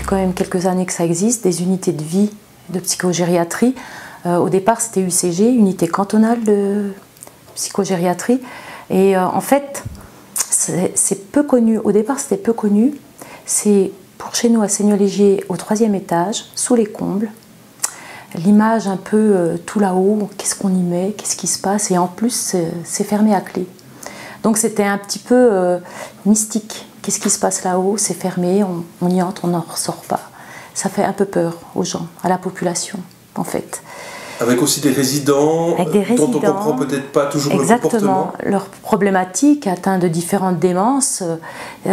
quand même quelques années que ça existe, des unités de vie de psychogériatrie. Au départ, c'était UCG, Unité cantonale de psychogériatrie. Et en fait, c'est peu connu. Au départ, c'était peu connu. C'est pour chez nous à Seigneur-Légier, au 3e étage, sous les combles. L'image un peu tout là-haut, qu'est-ce qu'on y met, qu'est-ce qui se passe. Et en plus, c'est fermé à clé. Donc c'était un petit peu mystique. Qu'est-ce qui se passe là-haut? C'est fermé, on y entre, on n'en ressort pas. Ça fait un peu peur aux gens, à la population, en fait. Avec aussi des résidents, dont on ne comprend peut-être pas toujours le comportement. Exactement. Leurs problématiques, atteintes de différentes démences,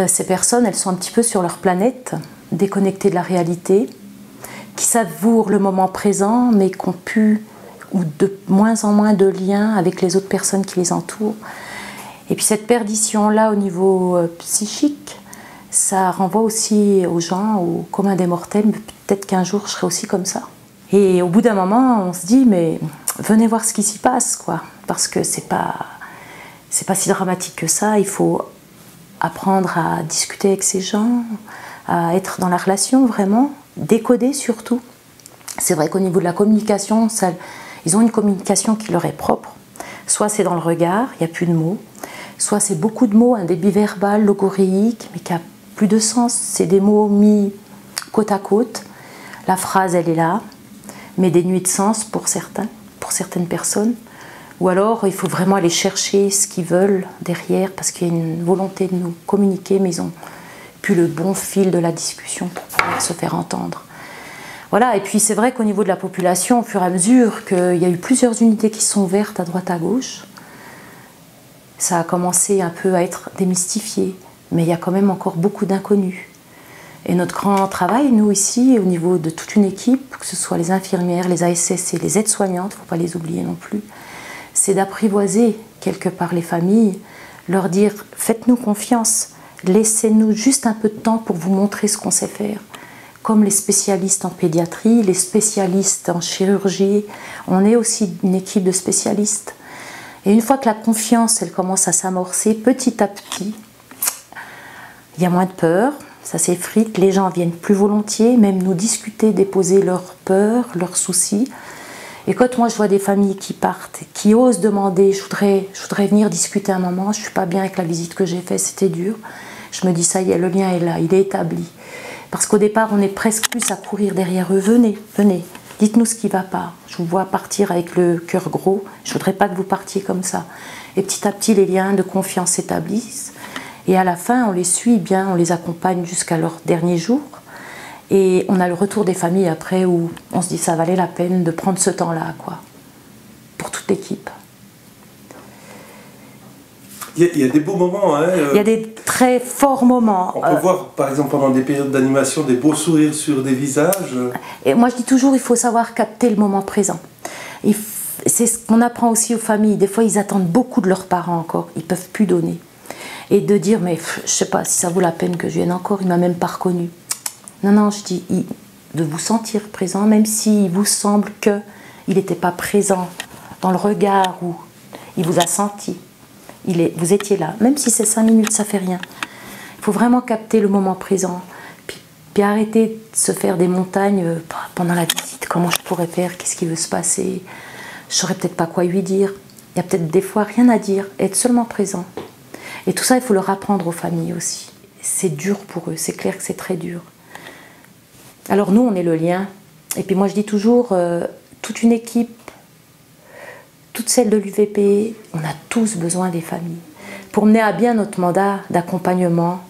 ces personnes, elles sont un petit peu sur leur planète, déconnectées de la réalité, qui savourent le moment présent, mais qui ont pu, ou de moins en moins de liens avec les autres personnes qui les entourent. Et puis cette perdition-là au niveau psychique, ça renvoie aussi aux gens, au commun des mortels, peut-être qu'un jour je serai aussi comme ça. Et au bout d'un moment, on se dit, mais venez voir ce qui s'y passe, quoi. Parce que c'est pas si dramatique que ça. Il faut apprendre à discuter avec ces gens, à être dans la relation vraiment, décoder surtout. C'est vrai qu'au niveau de la communication, ils ont une communication qui leur est propre. Soit c'est dans le regard, il n'y a plus de mots. Soit c'est beaucoup de mots, un débit verbal, logoréique, mais qui a plus de sens. C'est des mots mis côte à côte. La phrase, elle est là, mais dénuée de sens pour certaines personnes. Ou alors, il faut vraiment aller chercher ce qu'ils veulent derrière, parce qu'il y a une volonté de nous communiquer, mais ils n'ont plus le bon fil de la discussion pour pouvoir se faire entendre. Voilà, et puis c'est vrai qu'au niveau de la population, au fur et à mesure qu'il y a eu plusieurs unités qui sont ouvertes à droite à gauche, ça a commencé un peu à être démystifié, mais il y a quand même encore beaucoup d'inconnus. Et notre grand travail, nous ici, au niveau de toute une équipe, que ce soit les infirmières, les ASS et les aides-soignantes, il ne faut pas les oublier non plus, c'est d'apprivoiser quelque part les familles, leur dire « faites-nous confiance, laissez-nous juste un peu de temps pour vous montrer ce qu'on sait faire ». Comme les spécialistes en pédiatrie, les spécialistes en chirurgie, on est aussi une équipe de spécialistes. Et une fois que la confiance, elle commence à s'amorcer, petit à petit, il y a moins de peur, ça s'effrite, les gens viennent plus volontiers, même nous discuter, déposer leurs peurs, leurs soucis. Et quand moi je vois des familles qui partent, qui osent demander, je voudrais venir discuter un moment, je ne suis pas bien avec la visite que j'ai faite, c'était dur. Je me dis ça y est, le lien est là, il est établi. Parce qu'au départ, on est presque plus à courir derrière eux. Venez, venez, dites-nous ce qui ne va pas. Je vous vois partir avec le cœur gros, je ne voudrais pas que vous partiez comme ça. Et petit à petit, les liens de confiance s'établissent. Et à la fin, on les suit bien, on les accompagne jusqu'à leur dernier jour. Et on a le retour des familles après où on se dit ça valait la peine de prendre ce temps-là, quoi, pour toute l'équipe. Il y a des beaux moments. Hein, il y a des très forts moments. On peut voir, par exemple, pendant des périodes d'animation, des beaux sourires sur des visages. Et moi, je dis toujours, il faut savoir capter le moment présent. C'est ce qu'on apprend aussi aux familles. Des fois, ils attendent beaucoup de leurs parents encore. Ils ne peuvent plus donner. Et de dire, mais je ne sais pas si ça vaut la peine que je vienne encore, il ne m'a même pas reconnu. Non, non, je dis, de vous sentir présent, même s'il vous semble qu'il n'était pas présent dans le regard où il vous a senti. Vous étiez là, même si c'est 5 minutes, ça ne fait rien. Il faut vraiment capter le moment présent, puis arrêter de se faire des montagnes pendant la visite. Comment je pourrais faire? Qu'est-ce qui veut se passer? Je ne saurais peut-être pas quoi lui dire. Il y a peut-être des fois rien à dire, être seulement présent. Et tout ça, il faut le apprendre aux familles aussi. C'est dur pour eux, c'est clair que c'est très dur. Alors nous, on est le lien. Et puis moi, je dis toujours, toute une équipe, toutes celles de l'UVP, on a tous besoin des familles. Pour mener à bien notre mandat d'accompagnement,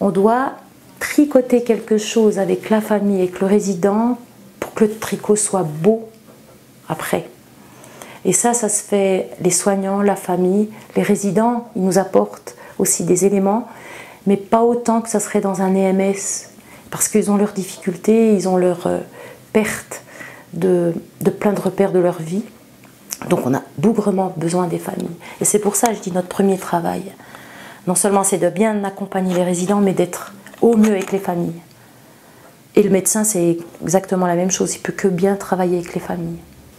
on doit tricoter quelque chose avec la famille, avec le résident, pour que le tricot soit beau après. Et ça se fait, les soignants, la famille, les résidents, ils nous apportent aussi des éléments, mais pas autant que ça serait dans un EMS, parce qu'ils ont leurs difficultés, ils ont leurs pertes de plein de repères de leur vie. Donc on a bougrement besoin des familles. Et c'est pour ça que je dis notre premier travail. Non seulement c'est de bien accompagner les résidents, mais d'être au mieux avec les familles. Et le médecin, c'est exactement la même chose, il ne peut que bien travailler avec les familles.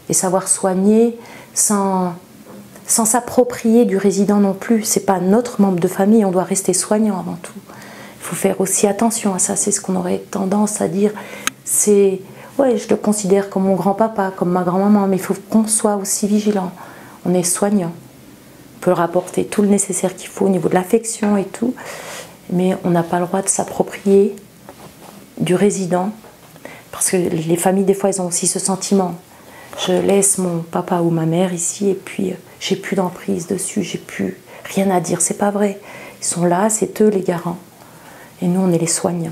Et savoir soigner sans s'approprier du résident non plus. Ce n'est pas notre membre de famille, on doit rester soignant avant tout. Il faut faire aussi attention à ça. C'est ce qu'on aurait tendance à dire. C'est, ouais, je le considère comme mon grand-papa, comme ma grand-maman, mais il faut qu'on soit aussi vigilant. On est soignant. On peut leur apporter tout le nécessaire qu'il faut au niveau de l'affection et tout, mais on n'a pas le droit de s'approprier du résident, parce que les familles, des fois, elles ont aussi ce sentiment. Je laisse mon papa ou ma mère ici, et puis j'ai plus d'emprise dessus, j'ai plus rien à dire. C'est pas vrai. Ils sont là, c'est eux les garants. Et nous, on est les soignants.